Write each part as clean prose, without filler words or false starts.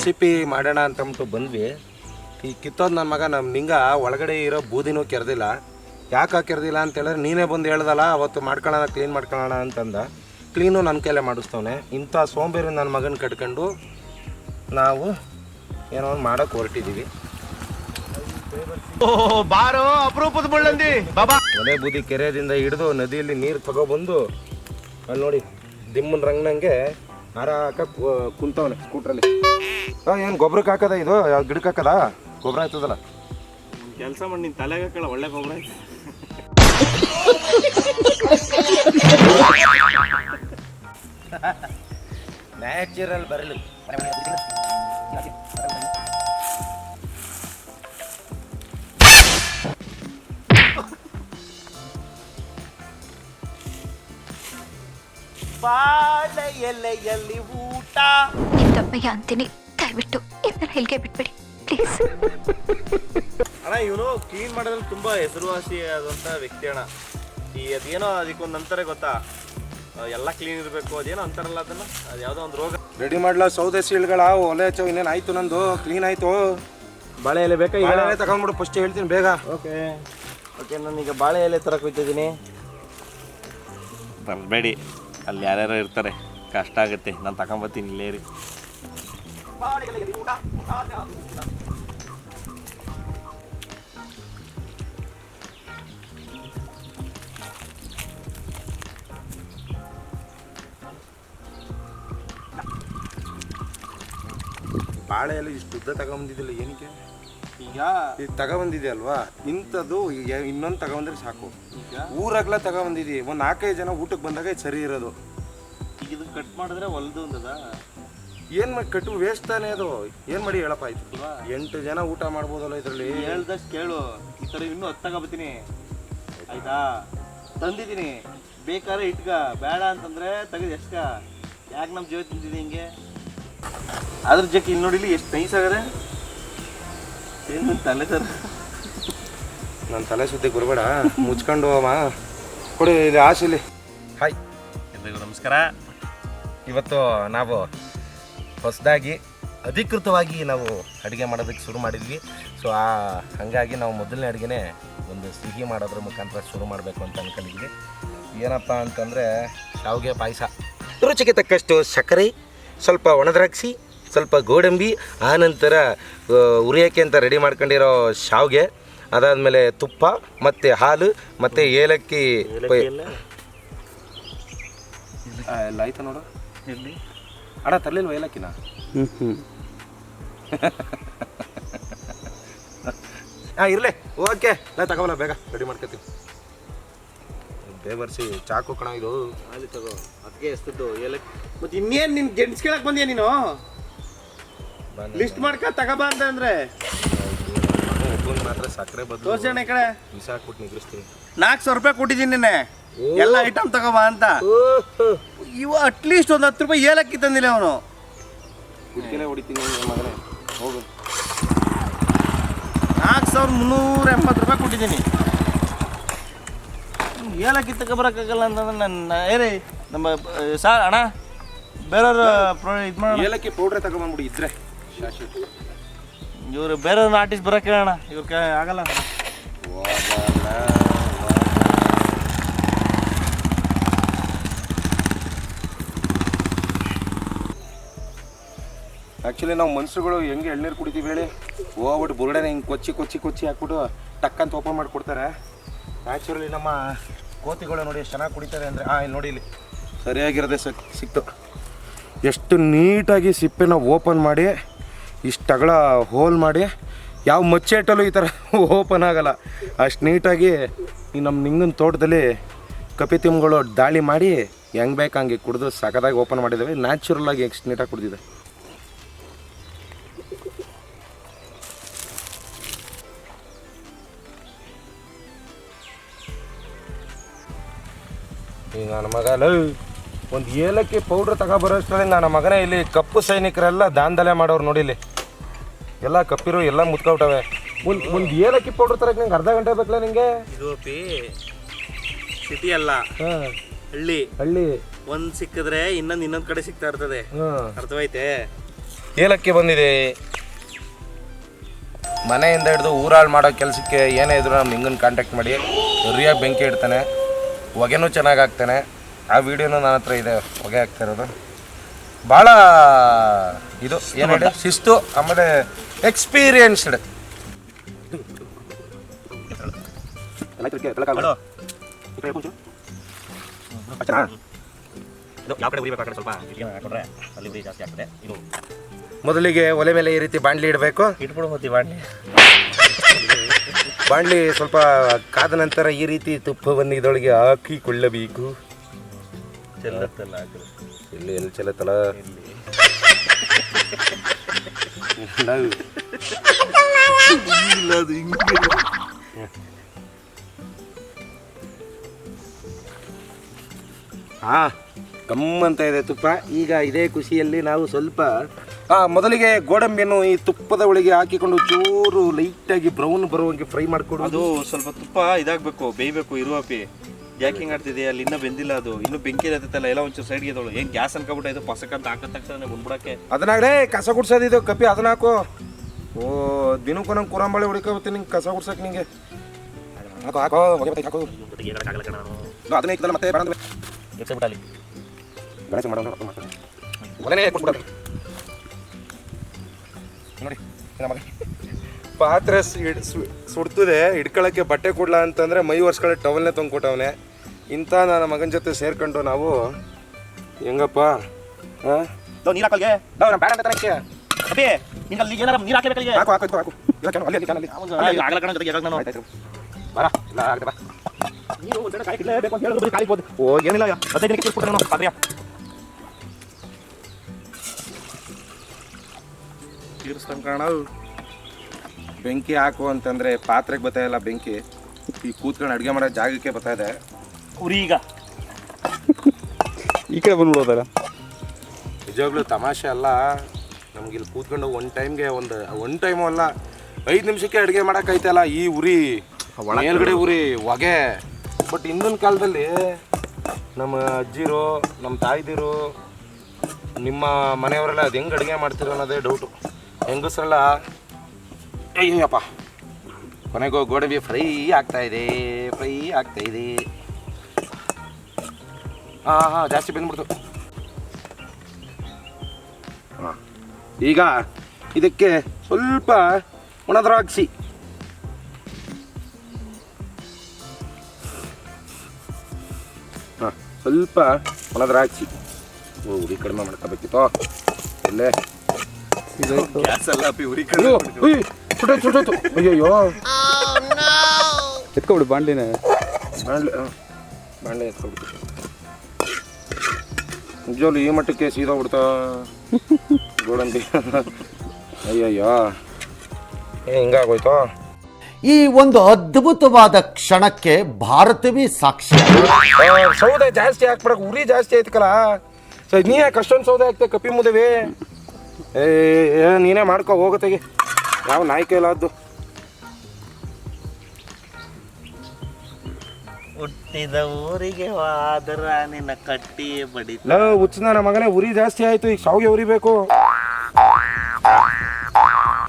Recipe ಮಾಡೋಣ ಅಂತಂದ್ಬಿಟ್ಟು ಬಂದ್ವಿ. ಈ ಕಿತ್ತೋದು ನನ್ನ ಮಗ ನಮ್ಮ ನಿಂಗ ಒಳಗಡೆ ಇರೋ ಬೂದಿನೂ ಕೆರೆದಿಲ್ಲ. ಯಾಕೆ ಕೆರೆದಿಲ್ಲ ಅಂತೇಳಿದ್ರೆ ನೀನೇ ಬಂದು ಹೇಳ್ದಲ್ಲ ಅವತ್ತು ಮಾಡ್ಕೊಳ್ಳೋಣ ಕ್ಲೀನ್ ಮಾಡ್ಕೊಳ್ಳೋಣ ಅಂತಂದ. ಕ್ಲೀನು ನನ್ನ ಕೈಲೇ ಮಾಡಿಸ್ತವನೆ. ಇಂಥ ಸೋಂಬೇರಿ ನನ್ನ ಮಗನ ಕಟ್ಕೊಂಡು ನಾವು ಏನೋ ಒಂದು ಮಾಡೋಕ್ಕೆ ಹೊರಟಿದ್ದೀವಿ. ಬಾರೋ ಅಪರೂಪದ ಮುಳ್ಳಂದಿ ಬಾಬಾ. ಒಲೆ ಬೂದಿ ಕೆರೆಯಿಂದ ಹಿಡಿದು ನದಿಯಲ್ಲಿ ನೀರು ತಗೊಬಂದು ಅಲ್ಲಿ ನೋಡಿ ದಿಮ್ಮನ ರಂಗನಂಗೆ ಹಾರ ಹಾಕಕ್ಕೆ ಕುಂತವನೆ ಸ್ಕೂಟ್ರಲ್ಲಿ. ಏನು ಗೊಬ್ಬರಕ್ಕೆ ಹಾಕದ ಇದು ಗಿಡಕ್ಕೆ ಹಾಕದ ಗೊಬ್ಬರ ಆಯ್ತದಲ್ಲ. ಕೆಲಸ ಮಾಡಿ ನಿನ್ನ ತಲೆಗೆ ಹಾಕಲ್ಲ ಒಳ್ಳೆ ಗೊಬ್ಬರ ಆಯ್ತು. ನ್ಯಾಚುರಲ್ ಬರಲು ಬಾಳೆ ಎಲೆಯಲ್ಲಿ ಊಟ ನಿಮ್ದಪ್ಪಯ್ಯ ಅಂತೀನಿ, ದಯವಿಟ್ಟು ಇದನ್ನ ಇಲ್ಲಿಗೆ ಬಿಟ್ಬಿಡಿ ಪ್ಲೀಸ್. ಅಣ್ಣ ಇವನು ಕ್ಲೀನ್ ಮಾಡೋದ್ರಲ್ಲಿ ತುಂಬಾ ಹೆಸರುವಾಸಿ ಆದಂತ ವ್ಯಕ್ತಿ ಅಣ್ಣ. ಅದೇನೋ ಅದಕ್ಕೊಂದು ಅಂತಾರೆ ಗೊತ್ತಾ, ಎಲ್ಲ ಕ್ಲೀನ್ ಇರಬೇಕು ಅದೇನೋ ಅಂತಾರಲ್ಲ ಅದನ್ನ, ಅದು ಯಾವುದೋ ಒಂದು ರೋಗ. ರೆಡಿ ಮಾಡ್ಲಾ ಸೌದೆ ಸೀಳ್ಗಳ ಒಲೆ ಹಚ್ಚೋ. ಇನ್ನೇನು ಆಯ್ತು ನಂದು ಕ್ಲೀನ್ ಆಯ್ತು. ಬಾಳೆ ಎಲೆ ಬೇಕಾ? ಬಾಳೆ ಎಲೆ ತಗೊಂಡ್ಬಿಡು ಫಸ್ಟ್ ಹೇಳ್ತೀನಿ ಬೇಗ. ಓಕೆ ಓಕೆ ನಾನೀಗ ಬಾಳೆ ಎಲೆ ತರಕ್ಕೆ ಹೋಗ್ತಿದ್ದೀನಿ. ಬರಬೇಡಿ, ಅಲ್ಲಿ ಯಾರ್ಯಾರು ಇರ್ತಾರೆ, ಕಷ್ಟ ಆಗುತ್ತೆ. ನಾನು ತಗೊಂಬರ್ತೀನಿ ಇಲ್ಲೇ ರೀ. ಬಾಳೆ ಎಲೆ ಇಷ್ಟು ಉದ್ದ ತಗೊಂಬಂದಿದ್ದಿಲ್ಲ ಏನಕ್ಕೆ? ಈಗ ತಗೊಬಂದಿದೆ ಅಲ್ವಾ, ಇಂಥದ್ದು ಇನ್ನೊಂದು ತಗೊಬಂದ್ರೆ ಸಾಕು. ಊರಾಗ್ಲ ತಗೊಬಂದಿದ್ದಿ, ಒಂದು 4-5 ಜನ ಊಟಕ್ಕೆ ಬಂದಾಗ ಇದು ಸರಿ ಇರೋದು. ಈಗ ಇದು ಕಟ್ ಮಾಡಿದ್ರೆ ಹೊಲ್ದು ಒಂದದ ಏನು ಮಾಡಿ ಕಟ್ಟು ವೇಸ್ಟ್ ತಾನೇ ಅದು. ಏನು ಮಾಡಿ ಹೇಳಪ್ಪ ಆಯ್ತು. 8 ಜನ ಊಟ ಮಾಡ್ಬೋದಲ್ಲ ಇದರಲ್ಲಿ. ಹೇಳ್ದಷ್ಟು ಕೇಳು. ಈ ಥರ ಇನ್ನೂ 10 ತಗೋಬತ್ತೀನಿ ಆಯ್ತಾ? ತಂದಿದ್ದೀನಿ, ಬೇಕಾದ್ರೆ ಇಟ್ಕ, ಬೇಡ ಅಂತಂದ್ರೆ ತೆಗೆದು ಎಷ್ಟ್ಕ. ಯಾಕೆ ನಮ್ಮ ಜೀವ ತಿಂದಿದೆ ಹಿಂಗೆ? ಅದ್ರ ಜಕ್ಕೆ ಇಲ್ಲಿ ನೋಡಿಲಿ ಎಷ್ಟು ನೈಸ್ ಆಗದೆ. ಏನು ತಲೆ ಥರ ನನ್ನ ತಲೆ ಸುದ್ದಿ ಬರಬೇಡ, ಮುಚ್ಕೊಂಡು ಅಮ್ಮ ಕೊಡಿ ಇದು ಆಶಿಲಿ. ಹಾಯ್ ಎಲ್ರಿಗೂ ನಮಸ್ಕಾರ. ಇವತ್ತು ನಾವು ಹೊಸದಾಗಿ ಅಧಿಕೃತವಾಗಿ ನಾವು ಅಡುಗೆ ಮಾಡೋದಕ್ಕೆ ಶುರು ಮಾಡಿದ್ವಿ. ಸೊ ಹಾಗಾಗಿ ನಾವು ಮೊದಲನೇ ಅಡುಗೆನೇ ಒಂದು ಸಿಹಿ ಮಾಡೋದ್ರ ಮುಖಾಂತರ ಶುರು ಮಾಡಬೇಕು ಅಂತ ಅಂದ್ಕೊಂಡಿದ್ವಿ. ಏನಪ್ಪ ಅಂತಂದರೆ ಶಾವಿಗೆ ಪಾಯಸ. ರುಚಿಗೆ ತಕ್ಕಷ್ಟು ಸಕ್ಕರೆ, ಸ್ವಲ್ಪ ಒಣದ್ರಾಕ್ಷಿ, ಸ್ವಲ್ಪ ಗೋಡಂಬಿ, ಆನಂತರ ಉರಿಯೋಕ್ಕೆ ಅಂತ ರೆಡಿ ಮಾಡ್ಕೊಂಡಿರೋ ಶಾವಿಗೆ, ಅದಾದಮೇಲೆ ತುಪ್ಪ ಮತ್ತು ಹಾಲು ಮತ್ತು ಏಲಕ್ಕಿ. ಎಲ್ಲ ಆಯ್ತಾ ನೋಡು. ಎಲ್ಲಿ ಅಣ್ಣ ತರಲಿಲ್ವ ಏಲಕ್ಕಿನ? ಹಾಂ ಇರಲಿ, ಓಕೆ ನಾ ತಗೋಲ್ಲ, ಬೇಗ ರೆಡಿ ಮಾಡ್ಕೊತೀವಿ. ಬೇವರ್ಸಿ ಚಾಕು ಕಣ ಇದು. ಅಲ್ಲಿ ತಗೋ, ಅದಕ್ಕೆ ಎಷ್ಟದ್ದು ಏಲಕ್ಕಿ. ಮತ್ತೆ ಇನ್ನೇನು ನಿನ್ ಗೆಣಸ್ ಕೇಳಕ್ ಬಂದ್ಯಾ ನೀನು? ಲಿಸ್ಟ್ ಮಾಡ್ಕ ತಗೋಬಾ ಅಂತ ಅಂದ್ರೆ ಮಾತ್ರ ಸಕ್ಕರೆ ಬದಲು ತೋರ್ಸೋಣ ಈ ಕಡೆ ಬಿಸಿ ಹಾಕ್ಬಿಟ್ಟು ನಿಗ್ರಿಸ್ತೀವಿ. 400 ರೂಪಾಯಿ ಕೊಟ್ಟಿದ್ದೀನಿ ನೆನ್ನೆ ಎಲ್ಲ ಐಟಮ್ ತಗೋಬಾ ಅಂತ. ಇವ ಅಟ್ಲೀಸ್ಟ್ ಒಂದು 10 ರೂಪಾಯಿ ಏಲಕ್ಕಿ ತಂದಿಲ್ಲ ಅವನು. ಕುಡ್ಕೆಲೆ ಹೊಡಿತೀನಿ ಮಗನೇ, ಹೋಗು. 4380 ರೂಪಾಯಿ ಕೊಟ್ಟಿದ್ದೀನಿ. ಏಲಕ್ಕಿ ತಗೊಬರಕ್ಕಾಗಲ್ಲ ಅಂತಂದ್ರೆ ನನ್ನ ಏನೇ ನಮ್ಮ ಸಾರ್ ಅಣ್ಣ ಬೇರೆಯವ್ರ ಇದು ಮಾಡೋಣ. ಏಲಕ್ಕಿ ಪೌಡ್ರೆ ತಗೊಂಬಂದ್ಬಿಡಿ ಇದ್ರೆ ಶಾಶಿ. ಇವರು ಬೇರೆಯವ್ರನ್ನ ಆರ್ಟಿಸ್ಟ್ ಬರೋಕೆ ಹೇಳೋಣ, ಇವ್ರಿಗೆ ಆಗಲ್ಲ. ಆ್ಯಕ್ಚುಲಿ ನಾವು ಮನುಷ್ಯರುಗಳು ಹೆಂಗೆ ಎಳ್ನೀರು ಕುಡಿತೀವಿ ಹೇಳಿ, ಹೋಗ್ಬಿಟ್ಟು ಬುರುಡೆನ ಹಿಂಗೆ ಕೊಚ್ಚಿ ಹಾಕ್ಬಿಟ್ಟು ಟಕ್ಕಂತ ಓಪನ್ ಮಾಡಿ ಕೊಡ್ತಾರೆ. ನ್ಯಾಚುರಲಿ ನಮ್ಮ ಕೋತಿಗಳು ನೋಡಿ ಎಷ್ಟು ಚೆನ್ನಾಗಿ ಕುಡಿತಾರೆ ಅಂದರೆ. ಇಲ್ಲಿ ನೋಡಿ, ಇಲ್ಲಿ ಸರಿಯಾಗಿರೋದೆ ಸಿಕ್ತು. ಎಷ್ಟು ನೀಟಾಗಿ ಸಿಪ್ಪೆನ ಓಪನ್ ಮಾಡಿ ಇಷ್ಟು ಅಗಲ ಹೋಲ್ ಮಾಡಿ, ಯಾವ ಮಚ್ಚೆ ಇಟ್ಟಲ್ಲೂ ಈ ಥರ ಓಪನ್ ಆಗಲ್ಲ, ಅಷ್ಟು ನೀಟಾಗಿ ಈ ನಮ್ಮ ನಿಂಗನ ತೋಟದಲ್ಲಿ ಕಪಿತಿಮ್ಗಳು ದಾಳಿ ಮಾಡಿ ಹೆಂಗೆ ಬೇಕು ಹಂಗೆ ಕುಡಿದು ಸಖತ್ತಾಗಿ ಓಪನ್ ಮಾಡಿದ್ದಾವೆ. ನ್ಯಾಚುರಲಾಗಿ ಎಷ್ಟು ನೀಟಾಗಿ ಕುಡಿದಿದೆ. ಈಗ ನನ್ನ ಮಗಲ್ಲ ಒಂದು ಏಲಕ್ಕಿ ಪೌಡ್ರ್ ತಗೊಬರೋಷ್ಟರಲ್ಲಿ ನನ್ನ ಮಗನೇ ಇಲ್ಲಿ ಕಪ್ಪು ಸೈನಿಕರೆಲ್ಲ ದಾಂಧಲೆ ಮಾಡೋರು ನೋಡಿಲಿ, ಎಲ್ಲ ಕಪ್ಪಿರು ಎಲ್ಲ ಮುತ್ಕೊಬಿಟ್ಟವೆ. ಒಂದು ಏಲಕ್ಕಿ ಪೌಡ್ರ್ ತರಕ್ಕೆ ನಂಗೆ ಅರ್ಧ ಗಂಟೆ ಬೇಕಲ್ಲ ನಿಂಗೆ? ಇದು ಸಿಟಿ ಅಲ್ಲ, ಹಳ್ಳಿ. ಹಳ್ಳಿ ಒಂದ್ ಸಿಕ್ಕಿದ್ರೆ ಇನ್ನೊಂದ್ ಕಡೆ ಸಿಗ್ತಾ ಇರ್ತದೆ. ಅರ್ಥವೈತೆ? ಏಲಕ್ಕಿ ಬಂದಿದೆ. ಮನೆಯಿಂದ ಹಿಡಿದು ಊರಾಳು ಮಾಡೋ ಕೆಲಸಕ್ಕೆ ಏನೇ ಇದ್ರು ನಮ್ಮ ಹಿಂಗನ್ನು ಕಾಂಟ್ಯಾಕ್ಟ್ ಮಾಡಿ ರಿಯಾಗಿ ಬೆಂಕಿ ಇಡ್ತಾನೆ, ಹೊಗೆನೂ ಚೆನ್ನಾಗಿ ಹಾಕ್ತಾನೆ. ಆ ವಿಡಿಯೋನೂ ನನ್ನ ಹತ್ರ ಇದೆ, ಹೊಗೆ ಹಾಕ್ತಾ ಇರೋದು. ಭಾಳ ಇದು ಏನು ಹೇಳಿ ಶಿಸ್ತು, ಆಮೇಲೆ ಎಕ್ಸ್ಪೀರಿಯನ್ಸ್ಡ್. ಮೊದಲಿಗೆ ಒಲೆ ಮೇಲೆ ಈ ರೀತಿ ಬಾಣಲಿ ಇಡಬೇಕು. ಇಟ್ಬಿಡು ಹೋತಿ ಬಾಣಲಿ. ಬಾಣಲಿ ಸ್ವಲ್ಪ ಕಾದ ನಂತರ ಈ ರೀತಿ ತುಪ್ಪವನ್ನು ಇದರೊಳಗೆ ಹಾಕಿಕೊಳ್ಳಬೇಕು. ಚೆಲ್ಲತ್ತಲ್ಲ ಹಾಕಿದ್ರು ಇಲ್ಲಿ ಎಲ್ಲಿ ಚೆಲ್ಲತ್ತಲ್ಲ ಹಾಂ ಗಮ್ಮಂತ ಇದೆ ತುಪ್ಪ. ಈಗ ಇದೇ ಖುಷಿಯಲ್ಲಿ ನಾವು ಸ್ವಲ್ಪ ಮೊದಲಿಗೆ ಗೋಡಂಬಿಯನ್ನು ಈ ತುಪ್ಪದ ಒಳಗೆ ಹಾಕಿಕೊಂಡು ಚೂರು ಲೈಟಾಗಿ ಬ್ರೌನ್ ಬರುವಂಗೆ ಫ್ರೈ ಮಾಡಿಕೊಡು. ಅದು ಸ್ವಲ್ಪ ತುಪ್ಪ ಇದಾಗಬೇಕು, ಬೇಯಬೇಕು. ಇರುವಪಿ ಯಾಕೆ ಹಿಂಗೆ ಆಡ್ತಿದೆ, ಅಲ್ಲಿ ಇನ್ನೂ ಬೆಂದಿಲ್ಲ, ಅದು ಇನ್ನೂ ಬೆಂಕಿ ಇರತ್ತಲ್ಲ, ಎಲ್ಲ ಒಂಚೂರು ಸೈಡ್ಗೆ ಇದ್ದವಳು. ಏನು ಗ್ಯಾಸ್ ಅನ್ಕೊಬಿಟ್ಟು ಇದು ಪಸಕ್ಕಂತ ಹಾಕಿದ ತಕ್ಷಣ ಬಂದ್ಬಿಡಕ್ಕೆ. ಅದನ್ನಾಗಲೇ ಕಸ ಗುಡ್ಸೋದಿದ್ದು ಕಪ್ಪಿ, ಅದನ್ನ ಹಾಕು. ಓ ದಿನಕ್ಕೂ ನಂಗೆ ಕುರಂಬಳೆ ಹೊಡಿಕೋಗುತ್ತೆ ನಿಂಗೆ ಕಸ ಗುಡ್ಸಕ್ಕೆ. ನಿಂಗೆ ಹಾಕೋ ಹಾಕೋ ಹಾಕೋ ಅದನ್ನೇ ಇದ್ದಲ್ಲ ಮತ್ತೆ ಬೇಡ ಎಕ್ಸಬಿಟ್ಟಲ್ಲಿ ಗಣೇಶ ಮಾಡೋಣ ಒಲೆನೇ ಕೊಟ್ಬಿಡ ನೋಡಿ. ಪಾತ್ರೆ ಸುಡ್ತದೆ, ಹಿಡ್ಕೊಳ್ಳೋಕ್ಕೆ ಬಟ್ಟೆ ಕೊಡ್ಲಾ ಅಂತಂದರೆ ಮೈ ವರ್ಷಗಳ ಟವಲ್ನೇ ತಂದ್ಕೊಟ್ಟವನೆ. ಇಂಥ ನನ್ನ ಮಗನ ಜೊತೆ ಸೇರ್ಕೊಂಡು ನಾವು ಹೆಂಗಪ್ಪ ಹಾಂ ನೀರು ಹಾಕಲ್ಗೆ ನಾವು ಬೇಡ ಅಂತ ತನಕ್ಕೆ ಅದೇ ನಿಂಗೆ ಅಲ್ಲಿ ಏನಾರ ನೀರು ಹಾಕಬೇಕಲ್ಲಿಗೆ. ಹಾಕು ಹಾಕು ಹಾಕು ಅಲ್ಲಿ ಆಗಲ್ಲ ಕಣ ನಾನು ಬರ ಇಲ್ಲ ಆಗದೆ ಬಾ. ನೀವು ಒಂದೆರಡು ಕಾಯಿ ಬೇಕು ಅಂತ ಹೇಳಿದ್ರೆ ಕಾಯಿಬೋದು. ಓ ಏನಿಲ್ಲ 15 ದಿನಕ್ಕೆ ತಿಳ್ಸ್ಬಿಡ್ತಾರೆ ನಾನು ಪಾತ್ರೆಯ ತೀರಿಸ್ತಾನೆ ಕಾಣ. ಬೆಂಕಿ ಹಾಕು ಅಂತಂದರೆ ಪಾತ್ರೆಗೆ ಬರ್ತಾ ಇಲ್ಲ ಬೆಂಕಿ, ಈ ಕೂತ್ಕೊಂಡು ಅಡುಗೆ ಮಾಡೋ ಜಾಗಕ್ಕೆ ಬರ್ತಾ ಇದೆ ಉರಿ. ಈಗ ಈ ಕಡೆ ಬಂದ್ಬಿಡೋದಲ್ಲ. ನಿಜವಾಗ್ಲೂ ತಮಾಷೆ ಅಲ್ಲ. ನಮ್ಗೆ ಇಲ್ಲಿ ಕೂತ್ಕೊಂಡು ಒಂದು ಟೈಮು ಅಲ್ಲ 5 ನಿಮಿಷಕ್ಕೆ ಅಡುಗೆ ಮಾಡೋಕ್ಕೈತಲ್ಲ ಈ ಉರಿ, ಮೇಲ್ಗಡೆ ಉರಿ ಹೊಗೆ. ಬಟ್ ಹಿಂದಿನ ಕಾಲದಲ್ಲಿ ನಮ್ಮ ಅಜ್ಜಿರು, ನಮ್ಮ ತಾಯ್ದಿರು, ನಿಮ್ಮ ಮನೆಯವರೆಲ್ಲ ಅದು ಹೆಂಗೆ ಅಡುಗೆ ಮಾಡ್ತಿರೋ ಅನ್ನೋದೇ ಡೌಟು. ಹೆಂಗಸ್ರಲ್ಲ ಅಯ್ಯಪ್ಪ ಕೊನೆಗೂ ಗೋಡಂಬಿ ಫ್ರೈ ಆಗ್ತಾಯಿದೆ. ಹಾಂ ಜಾಸ್ತಿ ಬಂದ್ಬಿಡ್ತು. ಹಾಂ ಈಗ ಇದಕ್ಕೆ ಸ್ವಲ್ಪ ಒಣ ದ್ರಾಕ್ಷಿ, ಹಾಂ ಸ್ವಲ್ಪ ಒಣ ದ್ರಾಕ್ಷಿ. ಓ ಉರಿ ಕಡಿಮೆ ಮಾಡ್ಕೋಬೇಕಿತ್ತು ಇಲ್ಲೇ. ಗ್ಯಾಸ್ ಅಲ್ಲ ಅಪ್ಪಿ, ಉರಿ ಸುಟ್ಟೋಯ್ತು. ಅಯ್ಯಯ್ಯೋ ಎತ್ಕೊಬಿಡು ಬಾಂಡ್ಲಿನ. ಬಾಣಲೆ ಎತ್ಕೊಬಿಟ್ಟು ನಿಜವಾಗ್ಲು ಈ ಮಟ್ಟಕ್ಕೆ ಸೀದೋಗ್ಬಿಡ್ತಾ ಗೋಡಂಬಿ. ಅಯ್ಯಯ್ಯೋ ಹಿಂಗಾಗೋಯ್ತು. ಈ ಒಂದು ಅದ್ಭುತವಾದ ಕ್ಷಣಕ್ಕೆ ಭಾರತವೇ ಸಾಕ್ಷಿ. ಸೌದೆ ಜಾಸ್ತಿ ಹಾಕ್ಬಿಡಕ್, ಉರಿ ಜಾಸ್ತಿ ಆಯ್ತಕಲ್ಲ. ಸರಿ ನೀ ಯಾಕೆ ಅಷ್ಟೊಂದು ಸೌದೆ ಹಾಕ್ತೆ ಕಪ್ಪಿ ಮುದವಿ? ನೀನೇ ಮಾಡ್ಕೊ ಹೋಗತ್ತೆಗೆ, ಯಾವ ನಾಯಿ ಕೈಲಾದ್ದು. ಹುಟ್ಟಿದ ಊರಿಗೆ ಹೋದ್ರ ನಿನ್ನ ಕಟ್ಟಿ ಬಡಿ. ಹುಚ್ಚನ ನಮ್ಮ ಮಗನೇ, ಉರಿ ಜಾಸ್ತಿ ಆಯ್ತು, ಈಗ ಸಾವಿಗೆ ಉರಿಬೇಕು.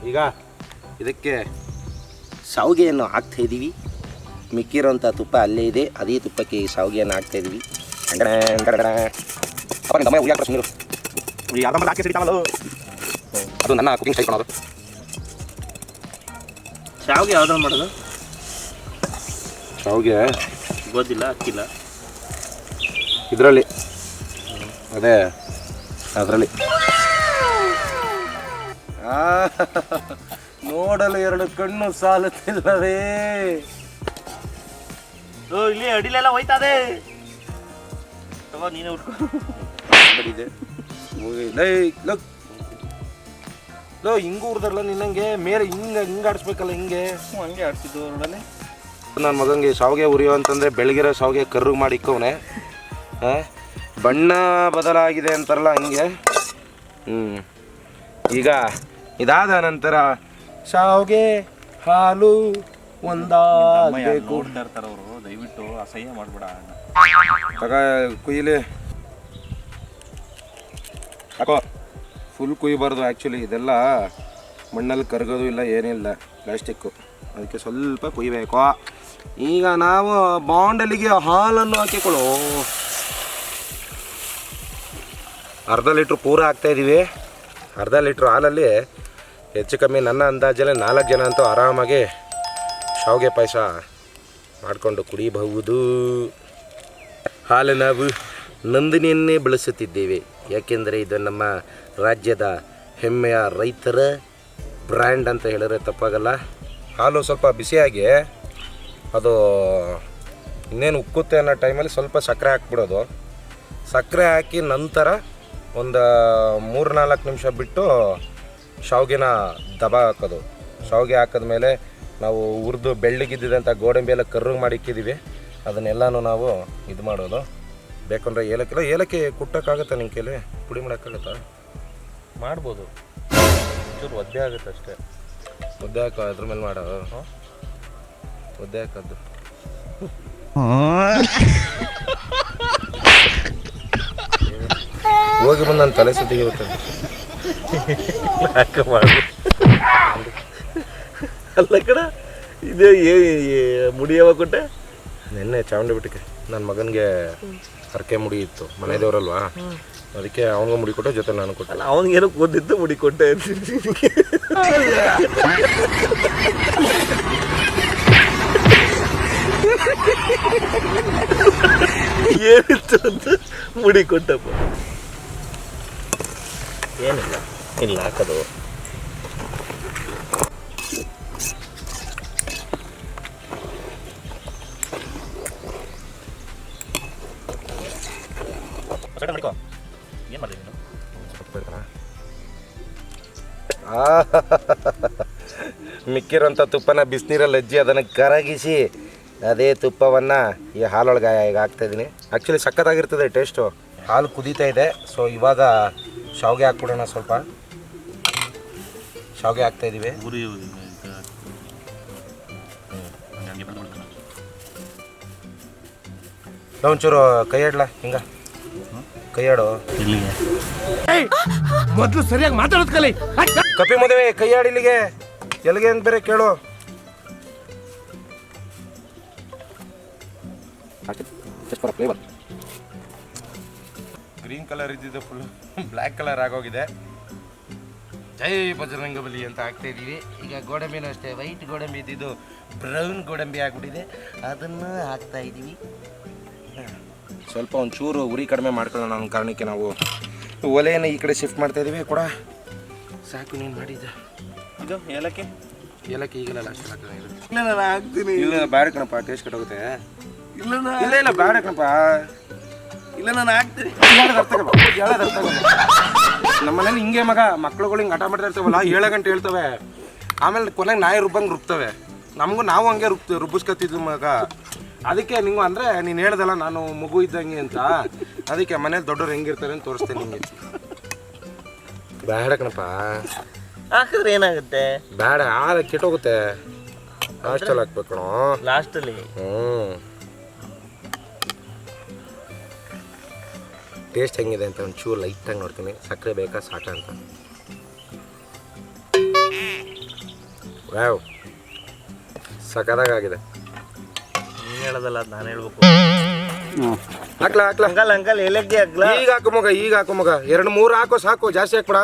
ಈಗ ಇದಕ್ಕೆ ಶಾವಿಗೆಯನ್ನು ಹಾಕ್ತಾ ಇದ್ದೀವಿ. ಮಿಕ್ಕಿರೋಂಥ ತುಪ್ಪ ಅಲ್ಲೇ ಇದೆ, ಅದೇ ತುಪ್ಪಕ್ಕೆ ಈ ಶಾವಿಗೆಯನ್ನು ಹಾಕ್ತಾ ಇದ್ದೀವಿ. ಅದು ನನ್ನ ಕುಕಿಂಗ್ ಸ್ಟೈಲ್ ಮಾಡೋದು. ಶಾವಿಗೆ ಯಾವ್ದು ಮಾಡೋದು? ಶಾವಿಗೆ ಗೊತ್ತಿಲ್ಲ, ಅಕ್ಕಿಲ್ಲ ಇದರಲ್ಲಿ, ಅದೇ ಅದರಲ್ಲಿ ನೋಡಲು 2 ಕಣ್ಣು ಸಾಲುತ್ತಿಲ್ಲವೇ? ಇಲ್ಲಿ ಅಡಿಲೆಲ್ಲ ಹೋಯ್ತದೆ. ತಗೋ ನೀನೇ ಉಟ್ಕೊಂಡಿದೆ. ಹಿಂಗೂ ಉರ್ದಾರಲ್ಲ ನಿನ್ನಂಗೆ ಮೇಲೆ ಹಿಂಗೆ ಆಡಿಸ್ಬೇಕಲ್ಲ, ಹಂಗೆ ಆಡ್ಸಿದ್ದು ನೋಡಲೆ. ನನ್ನ ಮಗಂಗೆ ಶಾವಿಗೆ ಉರಿಯೋ ಅಂತಂದರೆ ಬೆಳಗಿರೋ ಶಾವಿಗೆ ಕರ್ರು ಮಾಡಿ ಇಕ್ಕವನೆ. ಬಣ್ಣ ಬದಲಾಗಿದೆ ಅಂತಾರಲ್ಲ ಹಂಗೆ. ಈಗ ಇದಾದ ನಂತರ ಶಾವಿಗೆ ಹಾಲು ಒಂದಾಗಬೇಕು. ನೋಡ್ತಾ ಇರ್ತಾರೆ ಅವರು, ದಯವಿಟ್ಟು ಅಸಹ್ಯ ಮಾಡ್ಬೇಡ. ತಗ ಕುಯ್ಲಿ ಹಾಕೋ. ಫುಲ್ ಕುಯ್ಬಾರ್ದು ಆ್ಯಕ್ಚುಲಿ. ಇದೆಲ್ಲ ಮಣ್ಣಲ್ಲಿ ಕರಗೋದು ಇಲ್ಲ, ಏನಿಲ್ಲ, ಪ್ಲಾಸ್ಟಿಕ್ಕು. ಅದಕ್ಕೆ ಸ್ವಲ್ಪ ಕುಯ್ಬೇಕು. ಈಗ ನಾವು ಬಾಂಡಲಿಗೆ ಹಾಲನ್ನು ಹಾಕಿಕೊಳ್ಳೋ. ಅರ್ಧ ಲೀಟ್ರ್ ಪೂರ ಹಾಕ್ತಾಯಿದ್ದೀವಿ. ಅರ್ಧ ಲೀಟ್ರ್ ಹಾಲಲ್ಲಿ ಹೆಚ್ಚು ಕಮ್ಮಿ ನನ್ನ ಅಂದಾಜಲ್ಲಿ 4 ಜನ ಅಂತೂ ಆರಾಮಾಗಿ ಶಾವಿಗೆ ಪಾಯಸ ಮಾಡಿಕೊಂಡು ಕುಡಿಯಬಹುದು. ಹಾಲು ನಾವು ನಂದಿನಿಯನ್ನೇ ಬಳಸುತ್ತಿದ್ದೇವೆ, ಯಾಕೆಂದರೆ ಇದು ನಮ್ಮ ರಾಜ್ಯದ ಹೆಮ್ಮೆಯ ರೈತರ ಬ್ರ್ಯಾಂಡ್ ಅಂತ ಹೇಳಿದ್ರೆ ತಪ್ಪಾಗಲ್ಲ. ಹಾಲು ಸ್ವಲ್ಪ ಬಿಸಿಯಾಗಿ ಅದು ಇನ್ನೇನು ಉಕ್ಕುತ್ತೆ ಅನ್ನೋ ಟೈಮಲ್ಲಿ ಸ್ವಲ್ಪ ಸಕ್ಕರೆ ಹಾಕ್ಬಿಡೋದು. ಸಕ್ಕರೆ ಹಾಕಿ ನಂತರ ಒಂದು 3-4 ನಿಮಿಷ ಬಿಟ್ಟು ಶಾವಿಗೆನ ದಬ ಹಾಕೋದು. ಶಾವಿಗೆ ಹಾಕಿದ್ಮೇಲೆ ನಾವು ಹುರಿದು ಬೆಳ್ಳಗಿದ್ದಿದಂಥ ಗೋಡಂಬಿ ಎಲ್ಲ ಕರ್ರಿಗೆ ಮಾಡಿ ಇಕ್ಕಿದ್ದೀವಿ. ಅದನ್ನೆಲ್ಲನೂ ನಾವು ಇದು ಮಾಡೋದು. ಬೇಕಂದ್ರೆ ಏಲಕ್ಕಿ ಕುಟ್ಟೋಕ್ಕಾಗತ್ತಾ ನಿಮ್ಮ ಕೈಲಿ? ಪುಡಿ ಮಾಡೋಕ್ಕಾಗತ್ತಾ? ಮಾಡ್ಬೋದು, ಚೂರು ಒದ್ದೆ ಆಗುತ್ತೆ ಅಷ್ಟೇ. ಒದ್ದೆ ಹಾಕೋ, ಅದ್ರ ಮೇಲೆ ಮಾಡೋ. ಒದ್ದೆ ಹಾಕೋದು ಹೋಗಿ ಬಂದು ನನ್ನ ತಲೆ ಸುದ್ದಿಗೆ ಹೋಗ್ತದೆ. ಅಲ್ಲ ಕಡ ಇದು ಮುಡಿ ಯಾವಾಗ ಕೊಟ್ಟೆ? ನಿನ್ನೆ ಚಾಮುಂಡಿ ಬೆಟ್ಟಕ್ಕೆ ನನ್ನ ಮಗನಿಗೆ ಹರಕೆ ಮುಡಿ ಇತ್ತು, ಮನೆ ದೇವರಲ್ವಾ, ಅದಕ್ಕೆ ಅವನಿಗೆ ಮುಡಿ ಕೊಟ್ಟೆ, ಜೊತೆ ನಾನು ಕೊಟ್ಟೆ. ಅಲ್ಲ ಅವನಿಗೇನೋ ಕೂದಿತ್ತು, ಮುಡಿ ಕೊಟ್ಟೆ. ಏನಿತ್ತು ಅಂತ ಮುಡಿ ಕೊಟ್ಟಪ್ಪ. ಏನಿಲ್ಲ, ಇಲ್ಲ ಹಾಕೋದು. ಏನು ಮಾಡಿದೆ ನೀನು? ಮಿಕ್ಕಿರೋಂಥ ತುಪ್ಪನ ಬಿಸಿನೀರಲ್ಲಿ ಅಜ್ಜಿ ಅದನ್ನು ಕರಗಿಸಿ ಅದೇ ತುಪ್ಪವನ್ನು ಈ ಹಾಲೊಳಗೆ ಈಗ ಹಾಕ್ತಾಯಿದ್ದೀನಿ. ಆ್ಯಕ್ಚುಲಿ ಸಖತ್ತಾಗಿರ್ತದೆ ಟೇಸ್ಟು. ಹಾಲು ಕುದೀತಾ ಇದೆ. ಸೊ ಇವಾಗ ಶಾವಿಗೆ ಹಾಕ್ಬಿಡೋಣ. ಸ್ವಲ್ಪ ಶಾವಿಗೆ ಹಾಕ್ತಾಯಿದ್ದೀವಿ. ಒಂಚೂರು ಕೈ ಆಡ್ಲಾ, ಹಿಂಗ ಕೈ ಆಡು. ಮೊದಲು ಸರಿಯಾಗಿ ಮಾತಾಡೋದು ಕಲಿ. ಕಪಿ ಮದುವೆ ಕೈ ಆಡಿಲ್ಲಿಗೆ ಎಲ್ಲಿಗೆ ಅಂತ ಬೇರೆ ಕೇಳು. ಗ್ರೀನ್ ಕಲರ್ ಇದ್ದಿದ್ದು ಫುಲ್ ಬ್ಲ್ಯಾಕ್ ಕಲರ್ ಆಗೋಗಿದೆ. ಜೈ ಬಜರಂಗ ಬಲಿ ಅಂತ ಹಾಕ್ತಾ ಇದ್ದೀವಿ. ಈಗ ಗೋಡಂಬಿನೂ ಅಷ್ಟೇ, ವೈಟ್ ಗೋಡಂಬಿ ಇದ್ದಿದ್ದು ಬ್ರೌನ್ ಗೋಡಂಬಿ ಆಗ್ಬಿಟ್ಟಿದೆ, ಅದನ್ನು ಹಾಕ್ತಾ ಇದ್ದೀವಿ. ಸ್ವಲ್ಪ ಒಂಚೂರು ಉರಿ ಕಡಿಮೆ ಮಾಡ್ಕೊಳ್ಳೋಣ ಅನ್ನೋ ಕಾರಣಕ್ಕೆ ನಾವು ಒಲೆಯನ್ನು ಈ ಕಡೆ ಶಿಫ್ಟ್ ಮಾಡ್ತಾ ಇದ್ದೀವಿ. ಕೂಡ ಸಾಕು ನೀನು ಮಾಡಿದ್ದ. ಇದು ಏಲಕ್ಕಿ ಈಗಲ್ಲ ಅಷ್ಟು ಹಾಕ್ತಾನೆ. ಇಲ್ಲ ನಾನು ಹಾಕ್ತೀನಿ. ಇಲ್ಲ ಬೇಡ ಕಣಪ್ಪ, ಟೇಸ್ಟ್ ಕೆಟ್ಟೋಗುತ್ತೆ. ಇಲ್ಲ ಇಲ್ಲ ಬೇಡ ಕಣಪ್ಪ. ಇಲ್ಲ ನಾನು ಹಾಕ್ತೀನಿ. ನಮ್ಮ ಮನೇಲಿ ಹಿಂಗೆ ಮಕ್ಳುಗಳು ಹಿಂಗೆ ಹಠ ಮಾಡ್ತಾ ಇರ್ತವಲ್ಲ, 7 ಗಂಟೆ ಹೇಳ್ತವೆ, ಆಮೇಲೆ ಕೊನೆಗೆ ನಾಯಿ ರುಬ್ಬಂಗೆ ರುಬ್ತವೆ. ನಾವು ಹಂಗೆ ರುಬ್ಬಿಸ್ಕೊತಿದ್ವಿ ಮಗ. ಅದಕ್ಕೆ ನಿಂಗು ಅಂದರೆ ನೀನು ಹೇಳ್ದಲ್ಲ ನಾನು ಮಗು ಇದ್ದಂಗೆ ಅಂತ, ಅದಕ್ಕೆ ಮನೇಲಿ ದೊಡ್ಡವ್ರು ಹೆಂಗಿರ್ತಾರೆ ಅಂತ ತೋರಿಸ್ತೇನೆ ನಿಂಗೆ. ಬೇಡ ಕಣಪ್ಪ, ಹಾಕಿದ್ರೆ ಏನಾಗುತ್ತೆ? ಬೇಡ, ಹಾಲು ಕೆಟ್ಟೋಗುತ್ತೆ. ಲಾಸ್ಟಲ್ಲಿ ಹಾಕ್ಬೇಕು ಕಣೋ, ಲಾಸ್ಟಲ್ಲಿ. ಟೇಸ್ಟ್ ಹೆಂಗಿದೆ ಅಂತ ಒಂಚೂರು ಲೈಟಾಗಿ ನೋಡ್ತೀನಿ. ಸಕ್ಕರೆ ಬೇಕಾ ಸಾಕ ಅಂತ. ವಾವ್, ಸಕ್ಕದಾಗಿದೆ. ನೀನು ಹೇಳೋದಲ್ಲ, ಅದು ನಾನು ಹೇಳ್ಬೇಕು. ಹಾಕ್ಲಾ ಅಂಕಲ್ ಏಲಕ್ಕಿ ಹಾಕ್ಲಾ? ಈಗ ಹಾಕು ಮಗ, 2-3 ಹಾಕೋ, ಸಾಕು, ಜಾಸ್ತಿ ಹಾಕ್ಬೇಡ.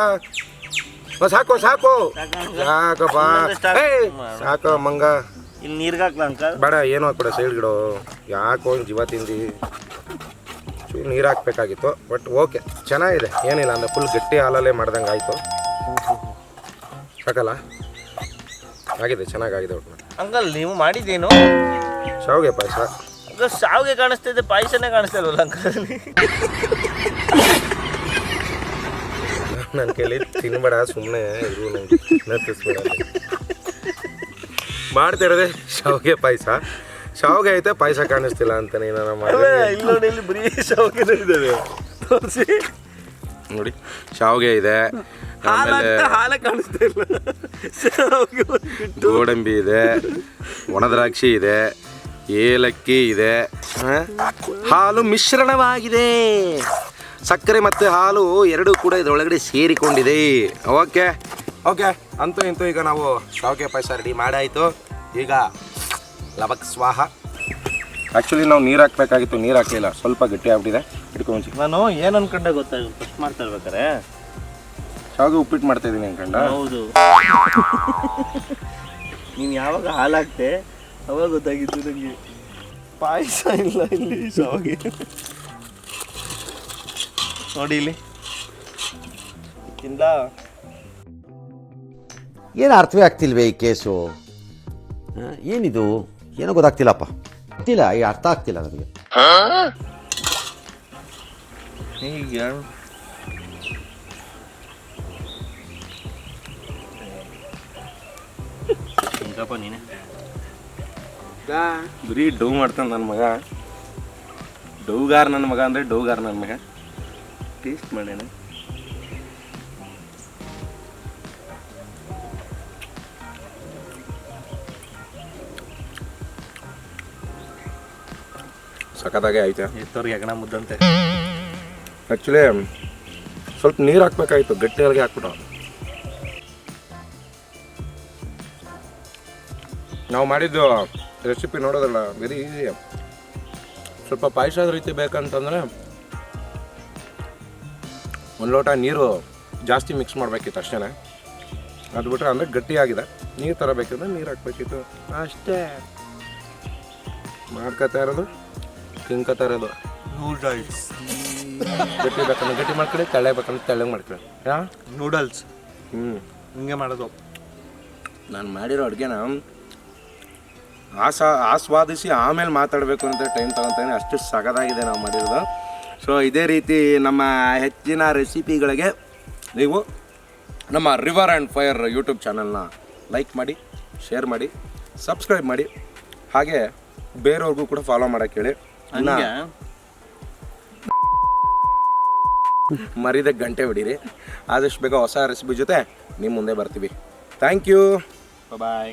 ಸಾಕು ಯಾಕಪ್ಪ, ಸಾಕು ಮಂಗ. ಇಲ್ಲಿ ನೀರ್ಗೆ ಹಾಕ್ಲಾ ಅಂಕಲ್? ಬೇಡ, ಏನು ಹಾಕ್ಬೇಡ, ಸೈಡ್ ಗಿಡೋ. ಯಾಕೋ ಜೀವ ತಿಂದು ಚೂರು ನೀರು ಹಾಕ್ಬೇಕಾಗಿತ್ತು. ಬಟ್ ಓಕೆ, ಚೆನ್ನಾಗಿದೆ, ಏನಿಲ್ಲ ಅಂದರೆ ಫುಲ್ ಗಟ್ಟಿ ಹಾಲಲ್ಲೇ ಮಾಡ್ದಂಗೆ ಆಯಿತು. ಸಾಕಲ್ಲ, ಆಗಿದೆ, ಚೆನ್ನಾಗಾಗಿದೆ. ಒಟ್ಟು ಅಂಕಲ್ ನೀವು ಮಾಡಿದ್ದೇನು? ಶಾವಿಗೆ ಪಾಯಸ. ಶಾವಿಗೆ ಕಾಣಿಸ್ತಿದೆ, ಪಾಯಸನೇ ಕಾಣಿಸ್ತಾ ಇಲ್ವಲ್ಲ ಅಂಕಲ್? ನನ್ನ ಕೈಲಿ ತಿನ್ಬೇಡ, ಸುಮ್ಮನೆ ಇರು, ನತ್ತಿಸ್ಬೇಡ. ಮಾಡ್ತಾ ಇರೋದೆ ಶಾವಿಗೆ ಪಾಯಸ. ಶಾವಿಗೆ ಐತೆ, ಪಾಯಸ ಕಾಣಿಸ್ತಿಲ್ಲ ಅಂತ ನೀನು ಇಲ್ಲಿ ಬರೀ ಶಾವಿಗೆ ಇದ್ದಾವೆ. ನೋಡಿ, ಶಾವಿಗೆ ಇದೆ, ಆಮೇಲೆ ಹಾಲ ಕಾಣಿಸ್ತಾ ಇಲ್ಲ, ಗೋಡಂಬಿ ಇದೆ, ಒಣದ್ರಾಕ್ಷಿ ಇದೆ, ಏಲಕ್ಕಿ ಇದೆ, ಹಾಲು ಮಿಶ್ರಣವಾಗಿದೆ. ಸಕ್ಕರೆ ಮತ್ತು ಹಾಲು ಎರಡೂ ಕೂಡ ಇದರೊಳಗಡೆ ಸೇರಿಕೊಂಡಿದೆ. ಓಕೆ ಓಕೆ, ಅಂತೂ ಇಂತೂ ಈಗ ನಾವು ಶಾವಿಗೆ ಪಾಯಸ ರೆಡಿ ಮಾಡಾಯಿತು. ಈಗ ಲವಕ್ ಸ್ವಾಹ. ಆ್ಯಕ್ಚುಲಿ ನಾವು ನೀರು ಹಾಕಬೇಕಾಗಿತ್ತು, ನೀರು ಹಾಕಲಿಲ್ಲ, ಸ್ವಲ್ಪ ಗಟ್ಟಿ ಆಗ್ಬಿಟ್ಟಿದೆ. ಇಟ್ಕೊಂಡ್ಸಿ ನಾನು ಏನು ಅನ್ಕೊಂಡೆ ಗೊತ್ತಾಗುತ್ತೆ ಫಸ್ಟ್ ಮಾಡ್ತಾ ಇರ್ಬೇಕಾರೆ, ಶಾವಿಗೆ ಉಪ್ಪಿಟ್ಟು ಮಾಡ್ತಾ ಇದ್ದೀನಿ ಅನ್ಕಂಡ. ಹೌದು, ನೀನು ಯಾವಾಗ ಹಾಲಾಗ್ತೆ ಅವಾಗ ಗೊತ್ತಾಗಿತ್ತು ನನಗೆ ಪಾಯಸ ಇಲ್ಲ ಇಲ್ಲಿ ಶಾವಿಗೆ. ನೋಡಿ ಇಲ್ಲಿ ತಿಂದ ಏನು ಅರ್ಥವೇ ಆಗ್ತಿಲ್ವೇ ಈ ಕೇಸು? ಏನಿದು ಏನೋ ಗೊತ್ತಾಗ್ತಿಲ್ಲಪ್ಪ, ಗೊತ್ತಿಲ್ಲ, ಈ ಅರ್ಥ ಆಗ್ತಿಲ್ಲ ನನಗೆ. ಹೀಗೆ ಹಿಂಗಪ್ಪ ನೀನೆ ಬರೀ ಡೌ ಮಾಡ್ತಾನೆ ನನ್ನ ಮಗ. ಡೌಗಾರ್ ನನ್ನ ಮಗ ಅಂದರೆ ಡೌಗಾರ್ ನನ್ನ ಮಗ. ಟೇಸ್ಟ್ ಮಾಡೇನೆ. ಸಖತ್ತಾಗೆ ಐತೆ. ಎತ್ತವ್ರಿಗೆ ಹೆಗಣ ಮುದ್ದಂತೆ. ಆ್ಯಕ್ಚುಲಿ ಸ್ವಲ್ಪ ನೀರು ಹಾಕ್ಬೇಕಾಗಿತ್ತು, ಗಟ್ಟಿಯಾಗಿ ಹಾಕ್ಬಿಟ್ಟು. ನಾವು ಮಾಡಿದ್ದು ರೆಸಿಪಿ ನೋಡೋದಲ್ಲ, ವೆರಿ ಈಸಿ. ಸ್ವಲ್ಪ ಪಾಯಸದ ರೀತಿ ಬೇಕಂತಂದರೆ ಒಂದು ಲೋಟ ನೀರು ಜಾಸ್ತಿ ಮಿಕ್ಸ್ ಮಾಡಬೇಕಿತ್ತು ಅಷ್ಟೇ. ಅದು ಬಿಟ್ಟರೆ ಅಂದರೆ ಗಟ್ಟಿಯಾಗಿದೆ. ನೀರು ಥರ ಬೇಕಂದ್ರೆ ನೀರು ಹಾಕ್ಬೇಕಿತ್ತು ಅಷ್ಟೇ. ಮಾಡ್ಕೊತಾ ಇರೋದು, ತಿನ್ಕೋತಾ ಇರೋದು. ನೂಡಲ್ಸ್ ಗಟ್ಟಿ ಬೇಕಂದ್ರೆ ಗಟ್ಟಿ ಮಾಡ್ಕೊಳ್ಳಿ, ತೆಳ್ಳೆ ಬೇಕಂದ್ರೆ ತೆಳ್ಳಗೆ ಮಾಡ್ಕೊಳ್ಳಿ. ನೂಡಲ್ಸ್ ಹಿಂಗೆ ಮಾಡೋದು. ನಾನು ಮಾಡಿರೋ ಅಡುಗೆನ ಆಸ್ವಾದಿಸಿ ಆಮೇಲೆ ಮಾತಾಡಬೇಕು ಅಂತ ಟೈಮ್ ತಗೊತಾನೆ, ಅಷ್ಟು ಸಗದಾಗಿದೆ ನಾವು ಮಾಡಿರೋದು. ಸೊ ಇದೇ ರೀತಿ ನಮ್ಮ ಹೆಚ್ಚಿನ ರೆಸಿಪಿಗಳಿಗೆ ನೀವು ನಮ್ಮ ರಿವರ್ ಆ್ಯಂಡ್ ಫೈರ್ ಯೂಟ್ಯೂಬ್ ಚಾನಲ್ನ ಲೈಕ್ ಮಾಡಿ, ಶೇರ್ ಮಾಡಿ, ಸಬ್ಸ್ಕ್ರೈಬ್ ಮಾಡಿ, ಹಾಗೆ ಬೇರೆಯವ್ರಿಗೂ ಕೂಡ ಫಾಲೋ ಮಾಡೋಕ್ಕೆ ಹೇಳಿ. ಮರಿದ ಗಂಟೆ ಹೊಡೀರಿ. ಆದಷ್ಟು ಬೇಗ ಹೊಸ ರೆಸಿಪಿ ಜೊತೆ ನಿಮ್ಮ ಮುಂದೆ ಬರ್ತೀವಿ. Thank you, bye.